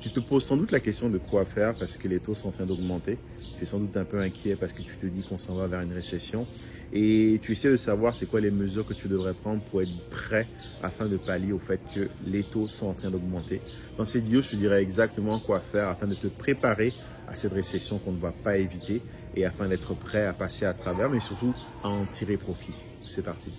Tu te poses sans doute la question de quoi faire parce que les taux sont en train d'augmenter. Tu es sans doute un peu inquiet parce que tu te dis qu'on s'en va vers une récession. Et tu essaies de savoir c'est quoi les mesures que tu devrais prendre pour être prêt afin de pallier au fait que les taux sont en train d'augmenter. Dans cette vidéo, je te dirai exactement quoi faire afin de te préparer à cette récession qu'on ne va pas éviter et afin d'être prêt à passer à travers, mais surtout à en tirer profit. C'est parti.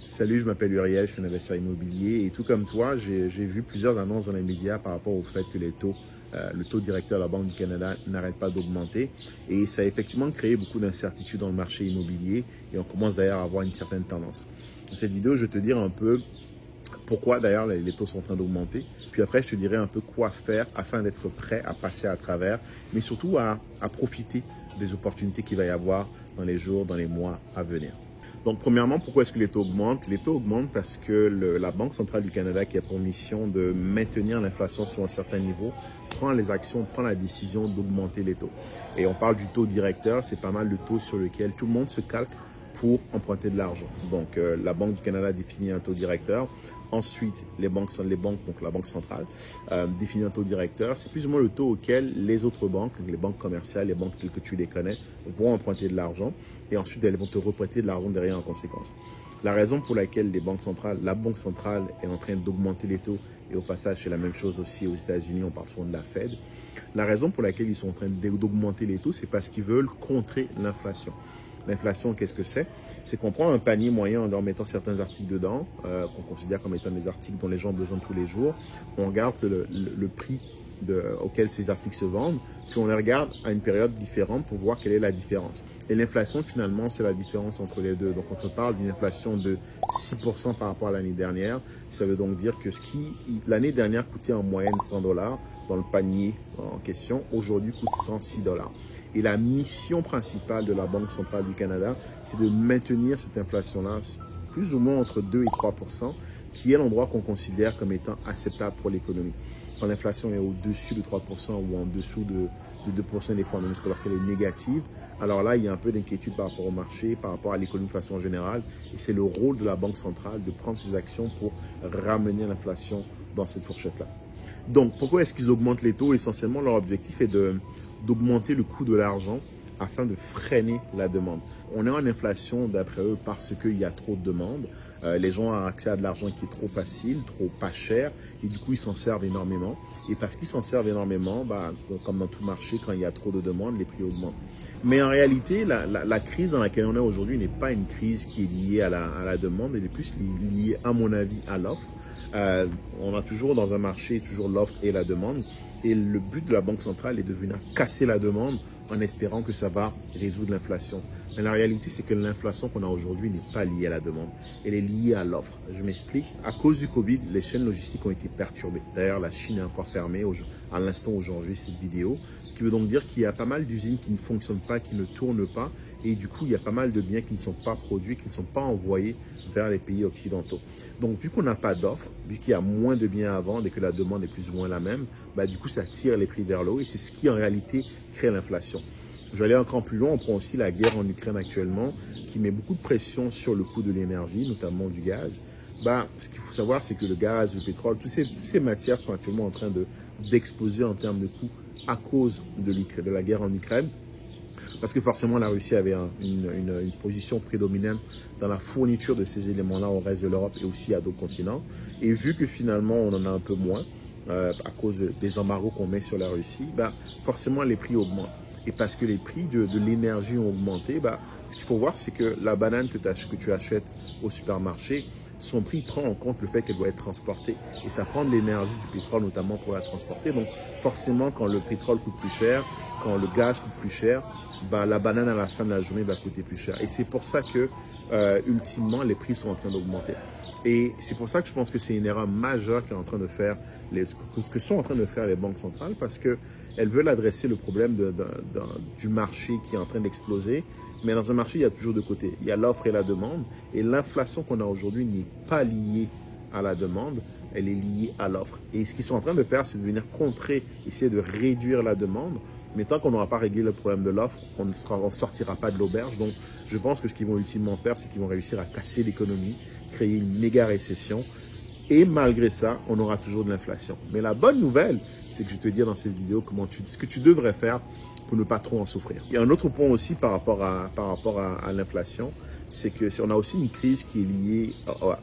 Salut, je m'appelle Uriel, je suis un investisseur immobilier et tout comme toi, j'ai vu plusieurs annonces dans les médias par rapport au fait que le taux directeur de la Banque du Canada n'arrête pas d'augmenter et ça a effectivement créé beaucoup d'incertitudes dans le marché immobilier et on commence d'ailleurs à avoir une certaine tendance. Dans cette vidéo, je vais te dire un peu pourquoi d'ailleurs les taux sont en train d'augmenter, puis après je te dirai un peu quoi faire afin d'être prêt à passer à travers, mais surtout à profiter des opportunités qu'il va y avoir dans les jours, dans les mois à venir. Donc, premièrement, pourquoi est-ce que les taux augmentent? Les taux augmentent parce que la Banque centrale du Canada, qui a pour mission de maintenir l'inflation sur un certain niveau, prend la décision d'augmenter les taux. Et on parle du taux directeur, c'est pas mal le taux sur lequel tout le monde se calque pour emprunter de l'argent. Donc, la Banque du Canada définit un taux directeur. Ensuite, donc la Banque centrale, définit un taux directeur. C'est plus ou moins le taux auquel les autres banques, les banques commerciales, les banques telles que tu les connais, vont emprunter de l'argent. Et ensuite, elles vont te reprêter de l'argent derrière en conséquence. La raison pour laquelle la Banque centrale est en train d'augmenter les taux, et au passage, c'est la même chose aussi aux États-Unis, on parle souvent de la Fed. La raison pour laquelle ils sont en train d'augmenter les taux, c'est parce qu'ils veulent contrer l'inflation. L'inflation, qu'est-ce que c'est? C'est qu'on prend un panier moyen en mettant certains articles dedans, qu'on considère comme étant des articles dont les gens ont besoin tous les jours. On regarde le prix auquel ces articles se vendent, puis on les regarde à une période différente pour voir quelle est la différence. Et l'inflation, finalement, c'est la différence entre les deux. Donc, quand on parle d'une inflation de 6% par rapport à l'année dernière, ça veut donc dire que ce qui, l'année dernière, coûtait en moyenne $100 dans le panier en question, aujourd'hui coûte $106. Et la mission principale de la Banque centrale du Canada, c'est de maintenir cette inflation-là plus ou moins entre 2 et 3%, qui est l'endroit qu'on considère comme étant acceptable pour l'économie. Quand l'inflation est au-dessus de 3% ou en dessous de 2% des fois, même lorsqu'elle est négative, alors là, il y a un peu d'inquiétude par rapport au marché, par rapport à l'économie de façon générale. Et c'est le rôle de la Banque centrale de prendre ses actions pour ramener l'inflation dans cette fourchette-là. Donc, pourquoi est-ce qu'ils augmentent les taux? Essentiellement, leur objectif est d'augmenter le coût de l'argent afin de freiner la demande. On est en inflation d'après eux parce qu'il y a trop de demandes. Les gens ont accès à de l'argent qui est trop facile, trop pas cher, et du coup ils s'en servent énormément. Et parce qu'ils s'en servent énormément, comme dans tout marché, quand il y a trop de demandes, les prix augmentent. Mais en réalité, la crise dans laquelle on est aujourd'hui n'est pas une crise qui est liée à la demande, elle est plus liée, à mon avis, à l'offre. On a toujours dans un marché, toujours l'offre et la demande. Et le but de la Banque centrale est de venir casser la demande en espérant que ça va résoudre l'inflation. Mais la réalité, c'est que l'inflation qu'on a aujourd'hui n'est pas liée à la demande. Elle est liée à l'offre. Je m'explique. À cause du Covid, les chaînes logistiques ont été perturbées. D'ailleurs, la Chine est encore fermée à l'instant où j'enregistre cette vidéo. Ce qui veut donc dire qu'il y a pas mal d'usines qui ne fonctionnent pas, qui ne tournent pas. Et du coup, il y a pas mal de biens qui ne sont pas produits, qui ne sont pas envoyés vers les pays occidentaux. Donc, vu qu'on n'a pas d'offre, vu qu'il y a moins de biens à vendre et que la demande est plus ou moins la même, du coup, ça tire les prix vers le haut et c'est ce qui, en réalité, crée l'inflation. Je vais aller encore plus loin. On prend aussi la guerre en Ukraine actuellement qui met beaucoup de pression sur le coût de l'énergie, notamment du gaz. Ce qu'il faut savoir, c'est que le gaz, le pétrole, toutes ces matières sont actuellement en train d'exploser en termes de coûts à cause de la guerre en Ukraine. Parce que forcément, la Russie avait une position prédominante dans la fourniture de ces éléments-là au reste de l'Europe et aussi à d'autres continents. Et vu que finalement, on en a un peu moins à cause des embargos qu'on met sur la Russie, forcément, les prix augmentent. Et parce que les prix de l'énergie ont augmenté, ce qu'il faut voir, c'est que la banane que tu achètes au supermarché, son prix prend en compte le fait qu'elle doit être transportée. Et ça prend de l'énergie du pétrole, notamment pour la transporter. Donc, forcément, quand le pétrole coûte plus cher, quand le gaz coûte plus cher, la banane à la fin de la journée va coûter plus cher. Et c'est pour ça que, ultimement, les prix sont en train d'augmenter. Et c'est pour ça que je pense que c'est une erreur majeure que sont en train de faire les banques centrales parce qu'elles veulent adresser le problème du marché qui est en train d'exploser. Mais dans un marché, il y a toujours deux côtés. Il y a l'offre et la demande. Et l'inflation qu'on a aujourd'hui n'est pas liée à la demande. elle est liée à l'offre. Et ce qu'ils sont en train de faire, c'est de venir contrer, essayer de réduire la demande. Mais tant qu'on n'aura pas réglé le problème de l'offre, on ne sortira pas de l'auberge. Donc, je pense que ce qu'ils vont ultimement faire, c'est qu'ils vont réussir à casser l'économie, créer une méga récession. Et malgré ça, on aura toujours de l'inflation. Mais la bonne nouvelle, c'est que je vais te dire dans cette vidéo ce que tu devrais faire pour ne pas trop en souffrir. Il y a un autre point aussi par rapport à l'inflation, c'est qu'on a aussi une crise qui est liée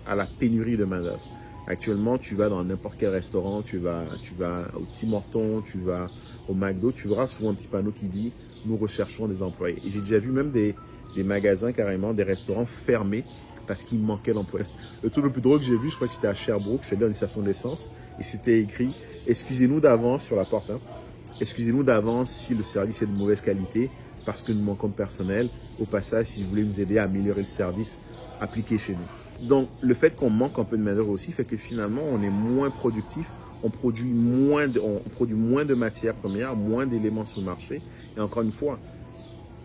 à la pénurie de main-d'œuvre. Actuellement, tu vas dans n'importe quel restaurant, tu vas au Tim Hortons, tu vas au McDo, tu verras souvent un petit panneau qui dit « Nous recherchons des employés ». Et j'ai déjà vu même des magasins, carrément, des restaurants fermés parce qu'il manquait d'employés. Le truc le plus drôle que j'ai vu, je crois que c'était à Sherbrooke, je suis allé dans une station d'essence, et c'était écrit « Excusez-nous d'avance sur la porte, hein. Excusez-nous d'avance si le service est de mauvaise qualité, parce que nous manquons de personnel. Au passage, si vous voulez nous aider à améliorer le service, appliquez chez nous. » Donc, le fait qu'on manque un peu de main-d'œuvre aussi fait que finalement, on est moins productif, on produit moins de matières premières, moins d'éléments sur le marché. Et encore une fois,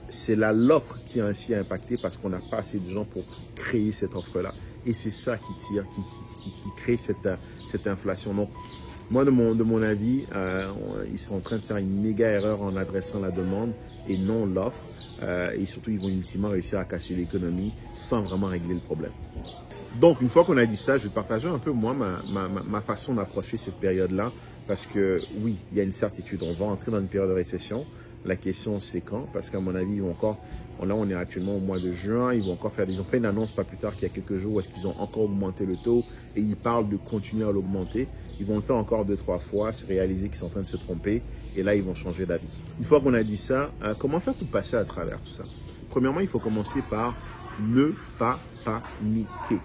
c'est l'offre qui a ainsi impacté parce qu'on n'a pas assez de gens pour créer cette offre-là. Et c'est ça qui crée cette inflation. Donc, moi, de mon avis, ils sont en train de faire une méga erreur en adressant la demande et non l'offre. Et surtout, ils vont ultimement réussir à casser l'économie sans vraiment régler le problème. Donc, une fois qu'on a dit ça, je vais partager un peu, moi, ma façon d'approcher cette période-là. Parce que, oui, il y a une certitude. On va entrer dans une période de récession. La question, c'est quand? Parce qu'à mon avis, ils vont encore... Là, on est actuellement au mois de juin. Ils vont encore faire... Ils ont fait une annonce pas plus tard qu'il y a quelques jours où est-ce qu'ils ont encore augmenté le taux. Et ils parlent de continuer à l'augmenter. Ils vont le faire encore 2-3 fois, se réaliser qu'ils sont en train de se tromper. Et là, ils vont changer d'avis. Une fois qu'on a dit ça, comment faire pour passer à travers tout ça? Premièrement, il faut commencer par ne pas paniquer.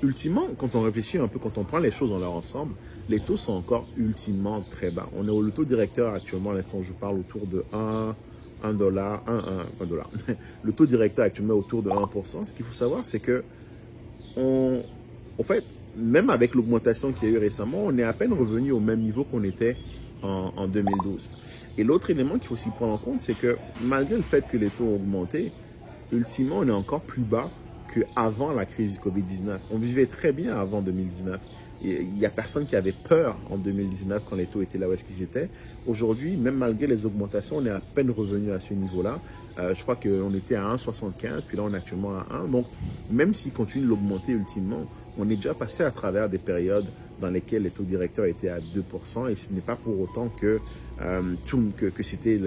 Ultimement, quand on réfléchit un peu, quand on prend les choses dans leur ensemble, les taux sont encore ultimement très bas. On est au taux directeur actuellement, à l'instant où je parle, autour de 1 dollar. Le taux directeur actuellement est autour de 1%. Ce qu'il faut savoir, c'est que, en fait, même avec l'augmentation qu'il y a eu récemment, on est à peine revenu au même niveau qu'on était en 2012. Et l'autre élément qu'il faut aussi prendre en compte, c'est que malgré le fait que les taux ont augmenté, ultimement, on est encore plus bas qu'avant la crise du Covid-19. On vivait très bien avant 2019. Il n'y a personne qui avait peur en 2019 quand les taux étaient là où est-ce qu'ils étaient. Aujourd'hui, même malgré les augmentations, on est à peine revenu à ce niveau-là. Je crois qu'on était à 1,75, puis là on est actuellement à 1. Donc, même s'ils continuent de l'augmenter ultimement, on est déjà passé à travers des périodes dans lesquelles les taux directeurs étaient à 2%, et ce n'est pas pour autant que c'était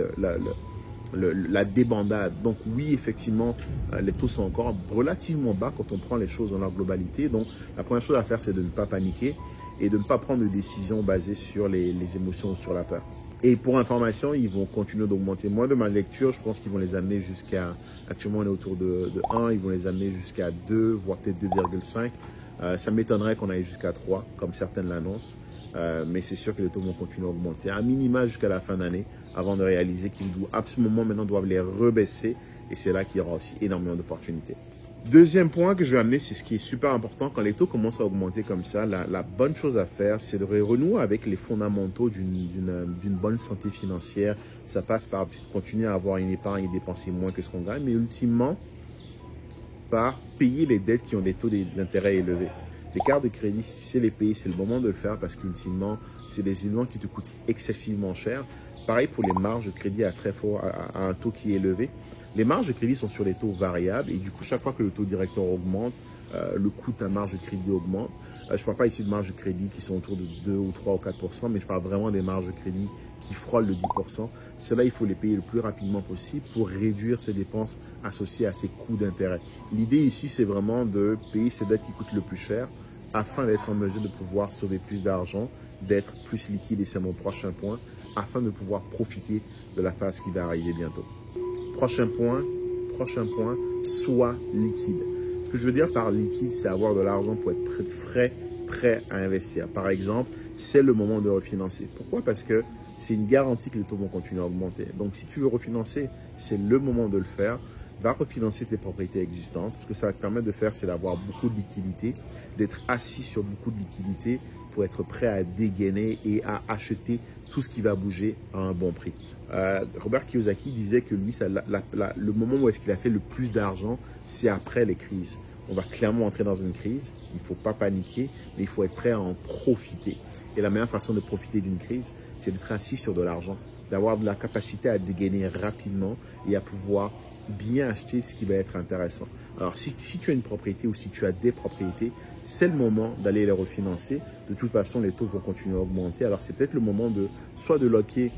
la débandade. Donc oui, effectivement, les taux sont encore relativement bas quand on prend les choses dans leur globalité. Donc la première chose à faire, c'est de ne pas paniquer et de ne pas prendre de décisions basées sur les émotions ou sur la peur. Et pour information, ils vont continuer d'augmenter. Moi, de ma lecture, je pense qu'ils vont les amener jusqu'à... Actuellement, on est autour de 1, ils vont les amener jusqu'à 2, voire peut-être 2,5. Ça m'étonnerait qu'on aille jusqu'à 3, comme certaines l'annoncent. Mais c'est sûr que les taux vont continuer à augmenter, à minima jusqu'à la fin d'année, avant de réaliser qu'ils doivent absolument maintenant doivent les rebaisser. Et c'est là qu'il y aura aussi énormément d'opportunités. Deuxième point que je vais amener, c'est ce qui est super important. Quand les taux commencent à augmenter comme ça, la bonne chose à faire, c'est de renouer avec les fondamentaux d'une bonne santé financière. Ça passe par continuer à avoir une épargne et dépenser moins que ce qu'on gagne, mais ultimement, par payer les dettes qui ont des taux d'intérêt élevés. Les cartes de crédit, si tu sais les payer, c'est le moment de le faire parce qu'ultimement, c'est des éléments qui te coûtent excessivement cher. Pareil pour les marges de crédit à un taux qui est élevé. Les marges de crédit sont sur les taux variables et du coup, chaque fois que le taux directeur augmente, le coût de ta marge de crédit augmente. Je ne parle pas ici de marges de crédit qui sont autour de 2 ou 3 ou 4%, mais je parle vraiment des marges de crédit qui frôlent le 10%. Cela, il faut les payer le plus rapidement possible pour réduire ces dépenses associées à ces coûts d'intérêt. L'idée ici, c'est vraiment de payer ces dettes qui coûtent le plus cher afin d'être en mesure de pouvoir sauver plus d'argent, d'être plus liquide, et c'est mon prochain point, afin de pouvoir profiter de la phase qui va arriver bientôt. Prochain point, sois liquide. Ce que je veux dire par liquide, c'est avoir de l'argent pour être prêt à investir. Par exemple, c'est le moment de refinancer. Pourquoi? Parce que c'est une garantie que les taux vont continuer à augmenter. Donc, si tu veux refinancer, c'est le moment de le faire. Va refinancer tes propriétés existantes. Ce que ça va te permettre de faire, c'est d'avoir beaucoup de liquidités, d'être assis sur beaucoup de liquidités pour être prêt à dégainer et à acheter tout ce qui va bouger à un bon prix. Robert Kiyosaki disait que lui, le moment où est-ce qu'il a fait le plus d'argent, c'est après les crises. On va clairement entrer dans une crise. Il ne faut pas paniquer, mais il faut être prêt à en profiter. Et la meilleure façon de profiter d'une crise, c'est d'être assis sur de l'argent, d'avoir de la capacité à dégainer rapidement et à pouvoir bien acheter ce qui va être intéressant. Alors, si tu as une propriété ou si tu as des propriétés, c'est le moment d'aller les refinancer. De toute façon, les taux vont continuer à augmenter. Alors, c'est peut-être le moment soit de locker,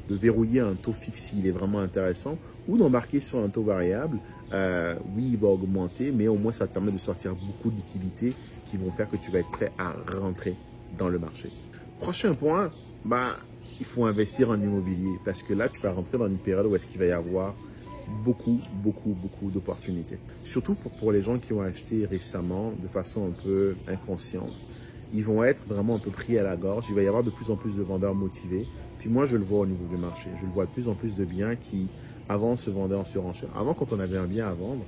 de verrouiller un taux fixe s'il est vraiment intéressant, ou d'embarquer sur un taux variable. Oui, il va augmenter, mais au moins, ça te permet de sortir beaucoup de liquidités qui vont faire que tu vas être prêt à rentrer dans le marché. Prochain point, il faut investir en immobilier parce que là, tu vas rentrer dans une période où est-ce qu'il va y avoir beaucoup d'opportunités. Surtout pour les gens qui ont acheté récemment de façon un peu inconsciente. Ils vont être vraiment un peu pris à la gorge. Il va y avoir de plus en plus de vendeurs motivés. Puis moi, je le vois au niveau du marché. Je le vois de plus en plus de biens qui, avant, se vendaient en surenchère. Avant, quand on avait un bien à vendre,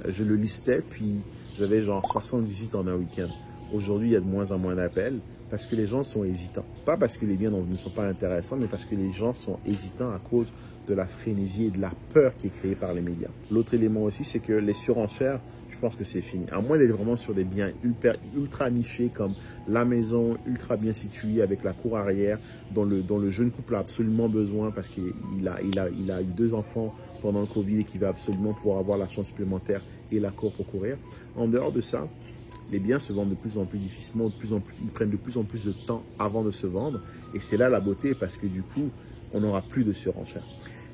je le listais, puis j'avais genre 60 visites en un week-end. Aujourd'hui, il y a de moins en moins d'appels parce que les gens sont hésitants. Pas parce que les biens ne sont pas intéressants, mais parce que les gens sont hésitants à cause de la frénésie et de la peur qui est créée par les médias. L'autre élément aussi, c'est que les surenchères, je pense que c'est fini. À moins d'être vraiment sur des biens ultra nichés comme la maison, ultra bien située avec la cour arrière, dont le jeune couple a absolument besoin parce qu'il a eu 2 enfants pendant le Covid et qu'il va absolument pouvoir avoir la chance supplémentaire et la cour pour courir. En dehors de ça, les biens se vendent de plus en plus difficilement, ils prennent de plus en plus de temps avant de se vendre. Et c'est là la beauté parce que du coup, on n'aura plus de surenchère.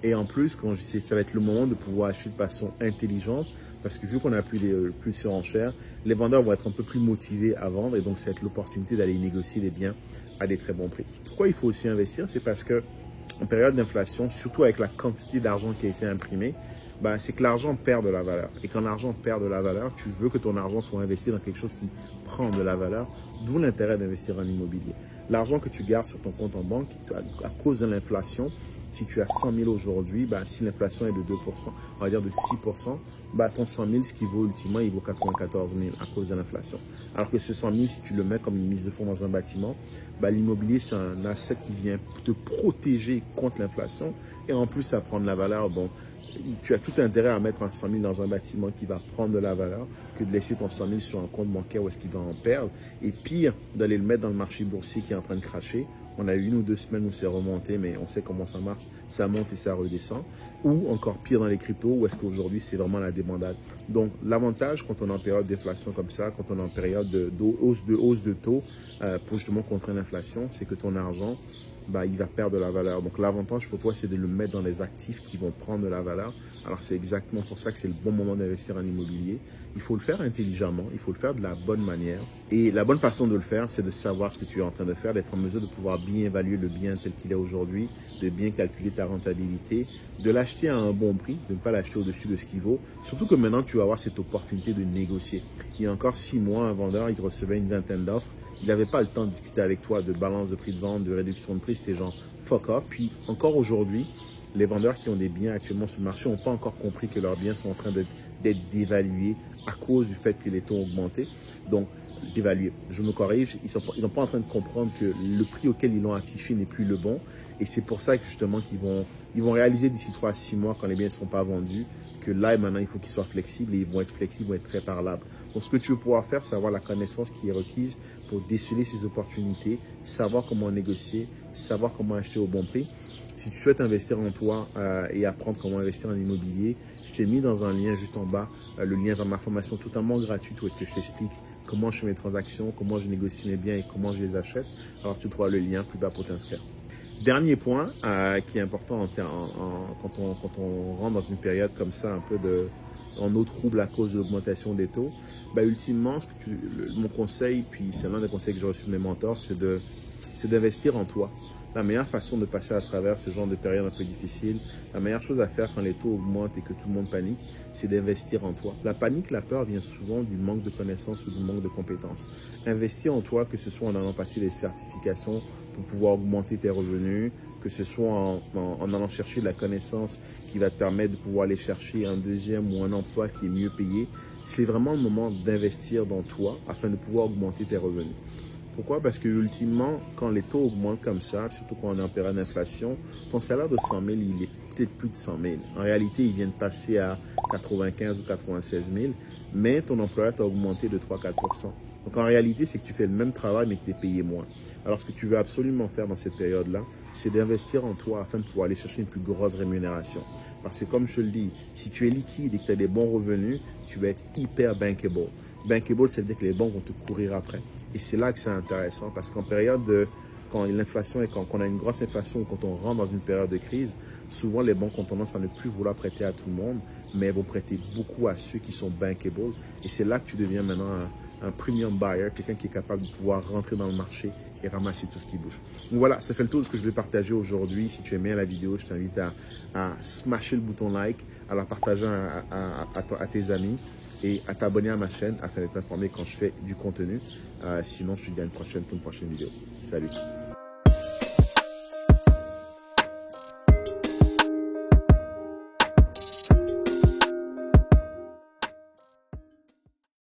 Et en plus, ça va être le moment de pouvoir acheter de façon intelligente parce que vu qu'on n'a plus de surenchère, les vendeurs vont être un peu plus motivés à vendre et donc ça va être l'opportunité d'aller négocier les biens à des très bons prix. Pourquoi il faut aussi investir? C'est parce que en période d'inflation, surtout avec la quantité d'argent qui a été imprimée, c'est que l'argent perd de la valeur. Et quand l'argent perd de la valeur, tu veux que ton argent soit investi dans quelque chose qui prend de la valeur, d'où l'intérêt d'investir en immobilier. L'argent que tu gardes sur ton compte en banque, à cause de l'inflation, si tu as 100 000 aujourd'hui, si l'inflation est de 2%, on va dire de 6%, ton 100 000, ce qui vaut ultimement, il vaut 94 000 à cause de l'inflation. Alors que ce 100 000, si tu le mets comme une mise de fonds dans un bâtiment, l'immobilier, c'est un asset qui vient te protéger contre l'inflation et en plus, ça prend de la valeur. Donc, tu as tout intérêt à mettre un 100 000 dans un bâtiment qui va prendre de la valeur que de laisser ton 100 000 sur un compte bancaire où est-ce qu'il va en perdre. Et pire, d'aller le mettre dans le marché boursier qui est en train de cracher. On a eu 1 ou 2 semaines où c'est remonté, mais on sait comment ça marche. Ça monte et ça redescend. Ou encore pire dans les cryptos, où est-ce qu'aujourd'hui, c'est vraiment la débandade. Donc, l'avantage quand on est en période d'inflation comme ça, quand on est en période de hausse de taux, pour justement contrer l'inflation, c'est que ton argent, il va perdre de la valeur. Donc, l'avantage pour toi, c'est de le mettre dans les actifs qui vont prendre de la valeur. Alors, c'est exactement pour ça que c'est le bon moment d'investir en immobilier. Il faut le faire intelligemment, il faut le faire de la bonne manière. Et la bonne façon de le faire, c'est de savoir ce que tu es en train de faire, d'être en mesure de pouvoir bien évaluer le bien tel qu'il est aujourd'hui, de bien calculer ta rentabilité, de l'acheter à un bon prix, de ne pas l'acheter au-dessus de ce qu'il vaut. Surtout que maintenant, tu vas avoir cette opportunité de négocier. Il y a encore 6 mois, un vendeur, il recevait une vingtaine d'offres. Il n'avait pas le temps de discuter avec toi de balance de prix de vente, de réduction de prix, c'était genre fuck off. Puis encore aujourd'hui, les vendeurs qui ont des biens actuellement sur le marché n'ont pas encore compris que leurs biens sont en train d'être dévalués à cause du fait que les taux ont augmenté. Donc, dévalués. Je me corrige, ils sont pas en train de comprendre que le prix auquel ils l'ont affiché n'est plus le bon. Et c'est pour ça que justement qu'ils vont réaliser d'ici 3 à 6 mois quand les biens ne seront pas vendus, que là et maintenant il faut qu'ils soient flexibles et ils vont être flexibles, ils vont être très parlables. Donc ce que tu veux pouvoir faire, c'est avoir la connaissance qui est requise pour déceler ces opportunités, savoir comment négocier, savoir comment acheter au bon prix. Si tu souhaites investir en toi et apprendre comment investir en immobilier, je t'ai mis dans un lien juste en bas, le lien vers ma formation totalement gratuite où est-ce que je t'explique comment je fais mes transactions, comment je négocie mes biens et comment je les achète. Alors tu trouveras le lien plus bas pour t'inscrire. Dernier point qui est important quand on rentre dans une période comme ça, un peu en eau trouble à cause de l'augmentation des taux, ultimement, mon conseil, puis c'est l'un des conseils que j'ai reçu de mes mentors, c'est d'investir en toi. La meilleure façon de passer à travers ce genre de période un peu difficile, la meilleure chose à faire quand les taux augmentent et que tout le monde panique, c'est d'investir en toi. La panique, la peur vient souvent du manque de connaissances ou du manque de compétences. Investir en toi, que ce soit en allant passer des certifications pour pouvoir augmenter tes revenus, que ce soit en allant chercher de la connaissance qui va te permettre de pouvoir aller chercher un deuxième ou un emploi qui est mieux payé, c'est vraiment le moment d'investir dans toi afin de pouvoir augmenter tes revenus. Pourquoi? Parce que ultimement, quand les taux augmentent comme ça, surtout quand on est en période d'inflation, ton salaire de 100 000, il est peut-être plus de 100 000. En réalité, il vient de passer à 95 ou 96 000, mais ton employeur t'a augmenté de 3-4 %. Donc en réalité, c'est que tu fais le même travail, mais que tu es payé moins. Alors ce que tu veux absolument faire dans cette période-là, c'est d'investir en toi afin de pouvoir aller chercher une plus grosse rémunération. Parce que comme je te le dis, si tu es liquide et que tu as des bons revenus, tu vas être hyper bankable. Bankable, ça veut dire que les banques vont te courir après. Et c'est là que c'est intéressant parce qu'en période de, quand l'inflation et quand on a une grosse inflation ou quand on rentre dans une période de crise, souvent les banques ont tendance à ne plus vouloir prêter à tout le monde, mais elles vont prêter beaucoup à ceux qui sont bankable. Et c'est là que tu deviens maintenant un premium buyer, quelqu'un qui est capable de pouvoir rentrer dans le marché et ramasser tout ce qui bouge. Donc voilà, ça fait le tour de ce que je vais partager aujourd'hui. Si tu aimes bien la vidéo, je t'invite à smasher le bouton like, à la partager à tes amis et à t'abonner à ma chaîne afin d'être informé quand je fais du contenu. Sinon, je te dis à une prochaine vidéo. Salut!